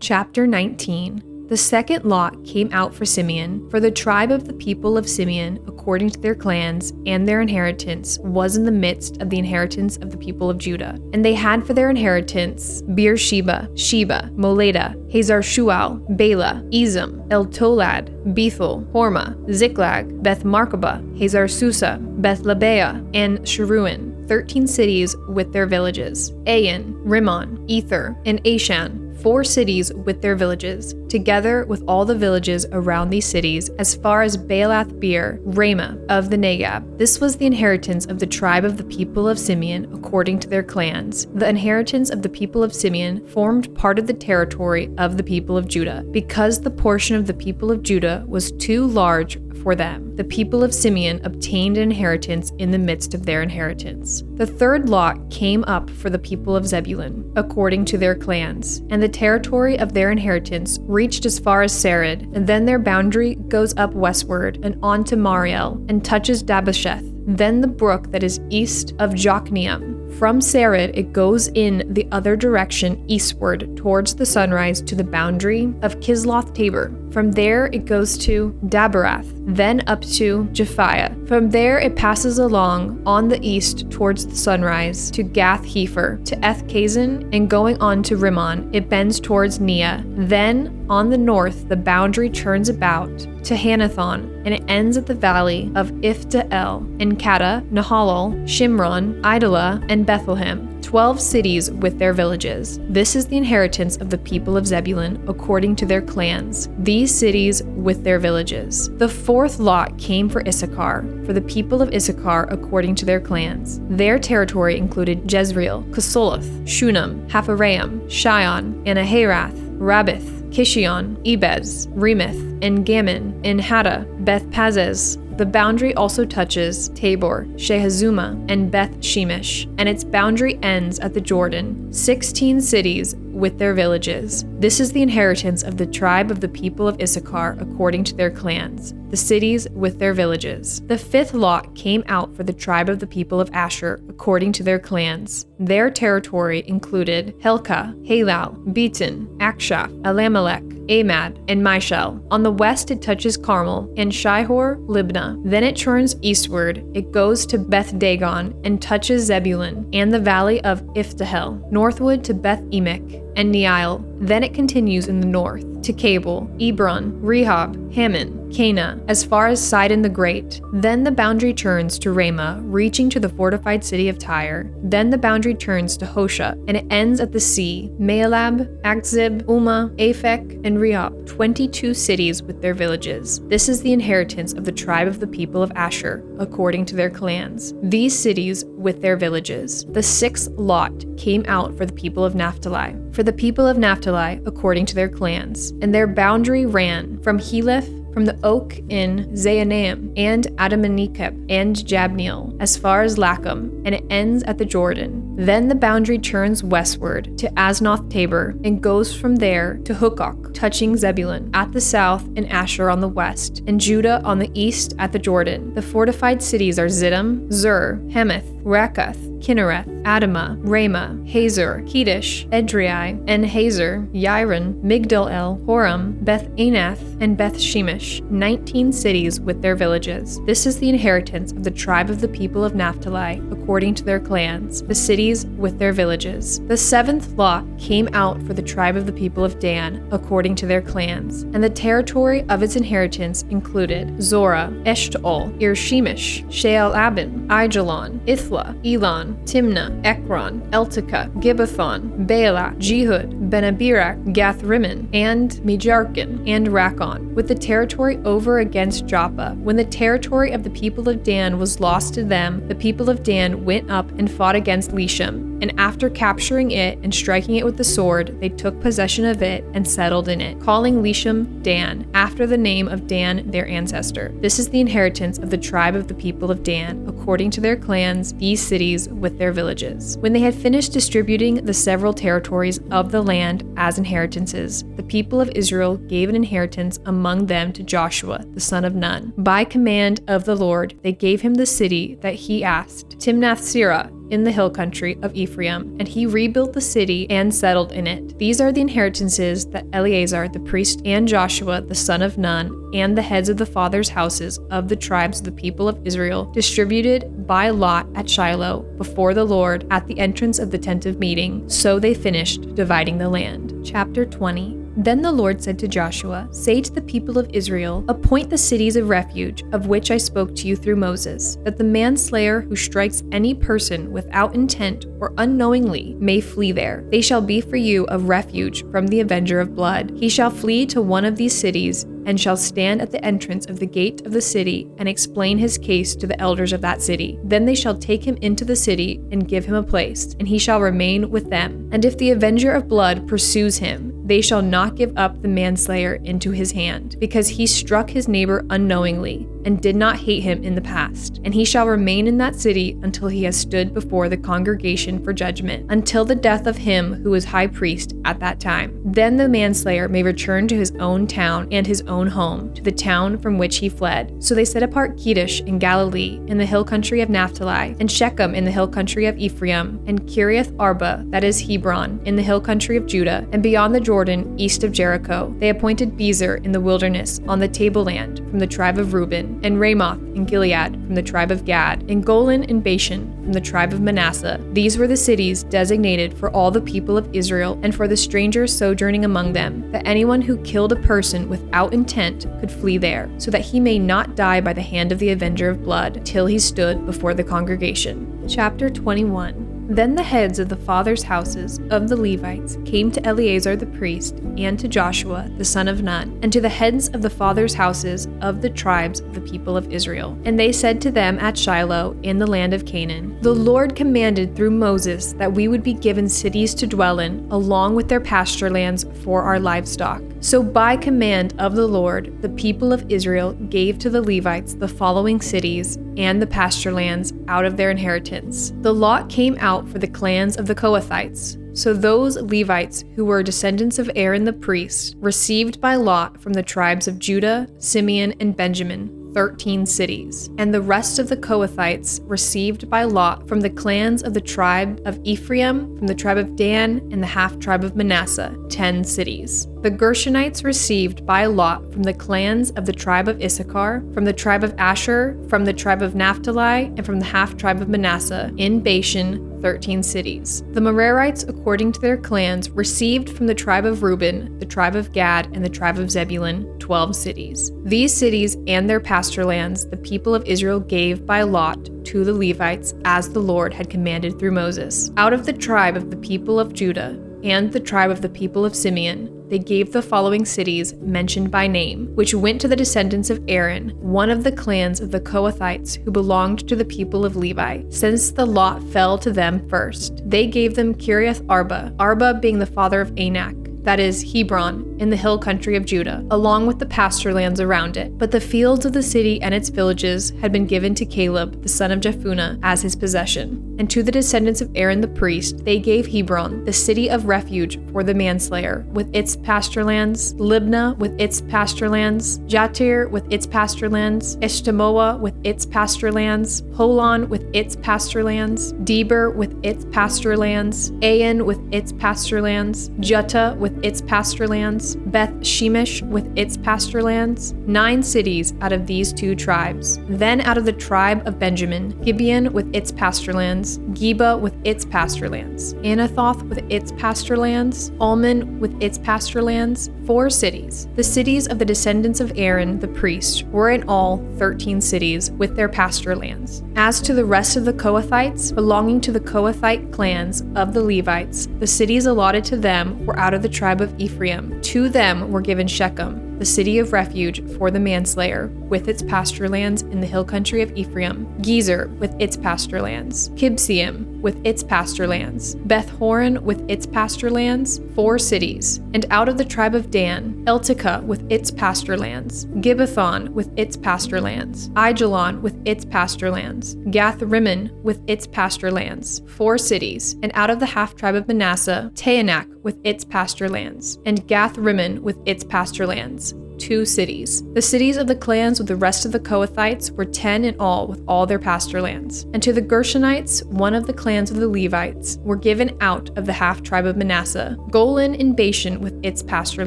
Chapter 19. The second lot came out for Simeon, for the tribe of the people of Simeon, according to their clans, and their inheritance was in the midst of the inheritance of the people of Judah. And they had for their inheritance Beersheba, Sheba, Moleda, Hazar-Shual, Bela, Ezem, Eltolad, Bethel, Hormah, Ziklag, Beth-Markabah, Hazar-Susa, Beth-Lebaah, and Sharuin, 13 cities with their villages, Ain, Rimmon, Ether, and Ashan, 4 cities with their villages, together with all the villages around these cities, as far as Baalath-beer, Ramah of the Negab. This was the inheritance of the tribe of the people of Simeon, according to their clans. The inheritance of the people of Simeon formed part of the territory of the people of Judah, because the portion of the people of Judah was too large for them. The people of Simeon obtained an inheritance in the midst of their inheritance. The third lot came up for the people of Zebulun, according to their clans, and the territory of their inheritance reached as far as Sarid, and then their boundary goes up westward and on to Mariel, and touches Dabbesheth, then the brook that is east of Jokneam. From Sarid it goes in the other direction eastward towards the sunrise to the boundary of Kisloth-Tabor. From there it goes to Daberath, then up to Japhiah. From there it passes along on the east towards the sunrise to Gath-Hepher, to Eth-Kazin, and going on to Rimmon, it bends towards Nea. Then on the north the boundary turns about to Hanathon, and it ends at the valley of Ifta-El, and Kata, Nahalal, Shimron, Idalah, and Bethlehem, 12 cities with their villages. This is the inheritance of the people of Zebulun, according to their clans, these cities with their villages. The fourth lot came for Issachar, for the people of Issachar according to their clans. Their territory included Jezreel, Casoloth, Shunem, Hapharaim, Shion, Anaharath, Rabbith, Kishion, Ebez, Remeth, and Gammon, and Hattah, Beth-Pazez. The boundary also touches Tabor, Shehazuma, and Beth-Shemesh, and its boundary ends at the Jordan, 16 cities with their villages. This is the inheritance of the tribe of the people of Issachar according to their clans, the cities with their villages. The fifth lot came out for the tribe of the people of Asher according to their clans. Their territory included Helkah, Halal, Beaton, Akshaph, Elamelech, Amad, and Mishal. On the west it touches Carmel and Shihor, Libnah. Then it turns eastward. It goes to Beth Dagon and touches Zebulun and the valley of Iftahel, northward to Beth Emek and Neil. Then it continues in the north to Cabul, Ebron, Rehob, Hammon, Cana, as far as Sidon the Great. Then the boundary turns to Ramah, reaching to the fortified city of Tyre. Then the boundary turns to Hosha, and it ends at the sea, Maalab, Akzib, Umah, Aphek, and Rehob, 22 cities with their villages. This is the inheritance of the tribe of the people of Asher, according to their clans, these cities with their villages. The sixth lot came out for the people of Naphtali, for the people of Naphtali according to their clans, and their boundary ran from Heleph, from the oak in Zaanaim, and Adamanicheb, and Jabneel, as far as Lacham, and it ends at the Jordan. Then the boundary turns westward to Aznoth-Tabor, and goes from there to Hukok, touching Zebulun at the south, and Asher on the west, and Judah on the east at the Jordan. The fortified cities are Ziddim, Zur, Hamath, Rakath, Kinnereth, Adamah, Ramah, Hazor, Kedesh, Edrei, and Hazor, Yiron, Migdal-El, Horam, Beth-Anath, and Beth-Shemesh, 19 cities with their villages. This is the inheritance of the tribe of the people of Naphtali, according to their clans, the cities with their villages. The seventh lot came out for the tribe of the people of Dan, according to their clans, and the territory of its inheritance included Zorah, Eshtaol, Ir-Shemesh, Sheal-Abin, Aijalon, Ithla, Elon, Timnah, Ekron, Eltekah, Gibbethon, Baalah, Jehud, Benabirak, Gath-Rimmon, and Mejarkin, and Rakon, with the territory over against Joppa. When the territory of the people of Dan was lost to them, the people of Dan went up and fought against Lisham, and after capturing it and striking it with the sword, they took possession of it and settled in it, calling Lisham Dan, after the name of Dan their ancestor. This is the inheritance of the tribe of the people of Dan, according to their clans, these cities with their villages. When they had finished distributing the several territories of the land as inheritances, the people of Israel gave an inheritance among them to Joshua, the son of Nun. By command of the Lord, they gave him the city that he asked, Timnath-Serah, in the hill country of Ephraim, and he rebuilt the city and settled in it. These are the inheritances that Eleazar the priest and Joshua the son of Nun and the heads of the fathers' houses of the tribes of the people of Israel distributed by lot at Shiloh before the Lord at the entrance of the tent of meeting. So they finished dividing the land. Chapter 20. Then the Lord said to Joshua, "Say to the people of Israel, appoint the cities of refuge, of which I spoke to you through Moses, that the manslayer who strikes any person without intent or unknowingly may flee there. They shall be for you a refuge from the avenger of blood. He shall flee to one of these cities, and shall stand at the entrance of the gate of the city and explain his case to the elders of that city. Then they shall take him into the city and give him a place, and he shall remain with them. And if the avenger of blood pursues him, they shall not give up the manslayer into his hand, because he struck his neighbor unknowingly and did not hate him in the past. And he shall remain in that city until he has stood before the congregation for judgment, until the death of him who is high priest at that time. Then the manslayer may return to his own town and his own home, to the town from which he fled. So they set apart Kedesh in Galilee, in the hill country of Naphtali, and Shechem in the hill country of Ephraim, and Kiriath Arba, that is Hebron, in the hill country of Judah, and beyond the Jordan, east of Jericho. They appointed Bezer in the wilderness, on the tableland, from the tribe of Reuben, and Ramoth in Gilead, from the tribe of Gad, and Golan in Bashan, from the tribe of Manasseh. These were the cities designated for all the people of Israel, and for the strangers sojourning among them, that anyone who killed a person without intent could flee there, so that he may not die by the hand of the avenger of blood, till he stood before the congregation. Chapter 21. Then the heads of the fathers' houses of the Levites came to Eleazar the priest and to Joshua the son of Nun, and to the heads of the fathers' houses of the tribes of the people of Israel. And they said to them at Shiloh in the land of Canaan, "The Lord commanded through Moses that we would be given cities to dwell in, along with their pasture lands for our livestock. So by command of the Lord, the people of Israel gave to the Levites the following cities and the pasture lands out of their inheritance. The lot came out for the clans of the Kohathites. So those Levites who were descendants of Aaron the priest received by lot from the tribes of Judah, Simeon, and Benjamin 13 cities, and the rest of the Kohathites received by lot from the clans of the tribe of Ephraim, from the tribe of Dan, and the half-tribe of Manasseh, 10 cities. The Gershonites received by lot from the clans of the tribe of Issachar, from the tribe of Asher, from the tribe of Naphtali, and from the half-tribe of Manasseh, in Bashan, 13 cities. The Merarites, according to their clans, received from the tribe of Reuben, the tribe of Gad, and the tribe of Zebulun, 12 cities. These cities and their pasture lands the people of Israel gave by lot to the Levites, as the Lord had commanded through Moses. Out of the tribe of the people of Judah and the tribe of the people of Simeon, they gave the following cities mentioned by name, which went to the descendants of Aaron, one of the clans of the Kohathites who belonged to the people of Levi, since the lot fell to them first. They gave them Kiriath Arba, Arba being the father of Anak, that is Hebron, in the hill country of Judah, along with the pasture lands around it. But the fields of the city and its villages had been given to Caleb, the son of Jephunneh, as his possession. And to the descendants of Aaron the priest, they gave Hebron, the city of refuge for the manslayer, with its pasture lands, Libnah with its pasture lands, Jatir with its pasture lands, Eshtemoa with its pasture lands, Holon with its pasture lands, Deber with its pasture lands, Ain with its pasture lands, Juttah with its pasture lands, Beth Shemesh with its pasture lands, 9 cities out of these 2 tribes. Then out of the tribe of Benjamin, Gibeon with its pasture lands, Geba with its pasture lands, Anathoth with its pasture lands, Almon with its pasture lands, 4 cities. The cities of the descendants of Aaron the priest were in all 13 cities with their pasture lands. As to the rest of the Kohathites, belonging to the Kohathite clans of the Levites, the cities allotted to them were out of the tribe of Ephraim. To them were given Shechem, the city of refuge for the manslayer, with its pasture lands in the hill country of Ephraim, Gezer with its pasture lands, Kibseam with its pasture lands, Beth Horon with its pasture lands, 4 cities. And out of the tribe of Dan, Eltekeh with its pasture lands, Gibbethon with its pasture lands, Aijalon with its pasture lands, Gath-Rimmon with its pasture lands, 4 cities. And out of the half-tribe of Manasseh, Taanach with its pasture lands, and Gath-Rimmon with its pasture lands, 2 cities. The cities of the clans of the rest of the Kohathites were 10 in all with all their pasture lands. And to the Gershonites, one of the clans of the Levites, were given out of the half-tribe of Manasseh, Golan and Bashan with its pasture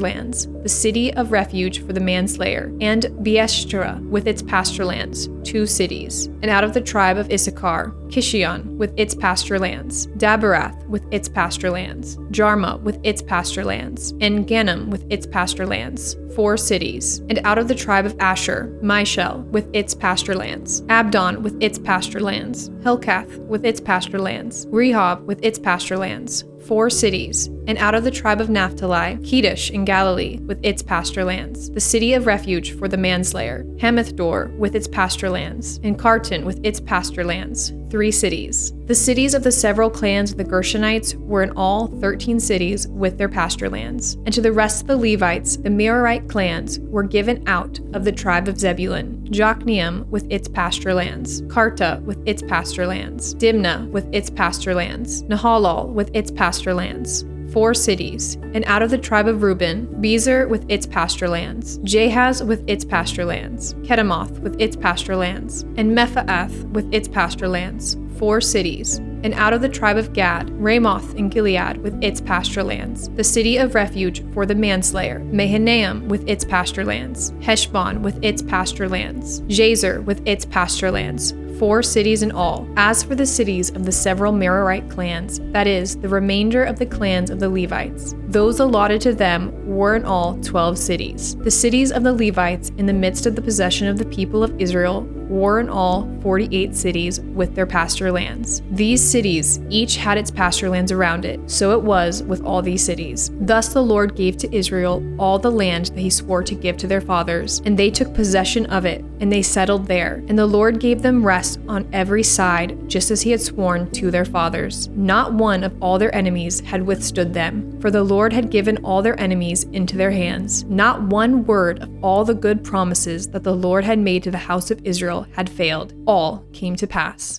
lands, the city of refuge for the manslayer, and Beeshterah with its pasture lands, 2 cities. And out of the tribe of Issachar, Kishion with its pasture lands, Daberath with its pasture lands, Jarma with its pasture lands, and Ganim with its pasture lands, 4 cities. And out of the tribe of Asher, Mishal with its pasture lands, Abdon with its pasture lands, Helkath with its pasture lands, Rehob with its pasture lands, 4 cities. And out of the tribe of Naphtali, Kedesh in Galilee with its pasture lands, the city of refuge for the manslayer, Hamathdor with its pasture lands, and Kartan with its pasture lands, 3 cities. The cities of the several clans of the Gershonites were in all 13 cities with their pasture lands. And to the rest of the Levites, the Merarite clans were given out of the tribe of Zebulun, Jokneam with its pasture lands, Karta with its pasture lands, Dimnah with its pasture lands, Nahalal with its pasture lands, 4 cities. And out of the tribe of Reuben, Bezer with its pasture lands, Jahaz with its pasture lands, Kedemoth with its pasture lands, and Mephaath with its pasture lands, 4 cities. And out of the tribe of Gad, Ramoth in Gilead with its pasture lands, the city of refuge for the manslayer, Mahanaim with its pasture lands, Heshbon with its pasture lands, Jazer with its pasture lands, 4 cities in all. As for the cities of the several Merarite clans, that is, the remainder of the clans of the Levites, those allotted to them were in all 12 cities. The cities of the Levites in the midst of the possession of the people of Israel were in all 48 cities with their pasture lands. These cities each had its pasture lands around it, so it was with all these cities. Thus the Lord gave to Israel all the land that he swore to give to their fathers, and they took possession of it, and they settled there. And the Lord gave them rest on every side, just as he had sworn to their fathers. Not one of all their enemies had withstood them, for the Lord had given all their enemies into their hands. Not one word of all the good promises that the Lord had made to the house of Israel had failed. All came to pass.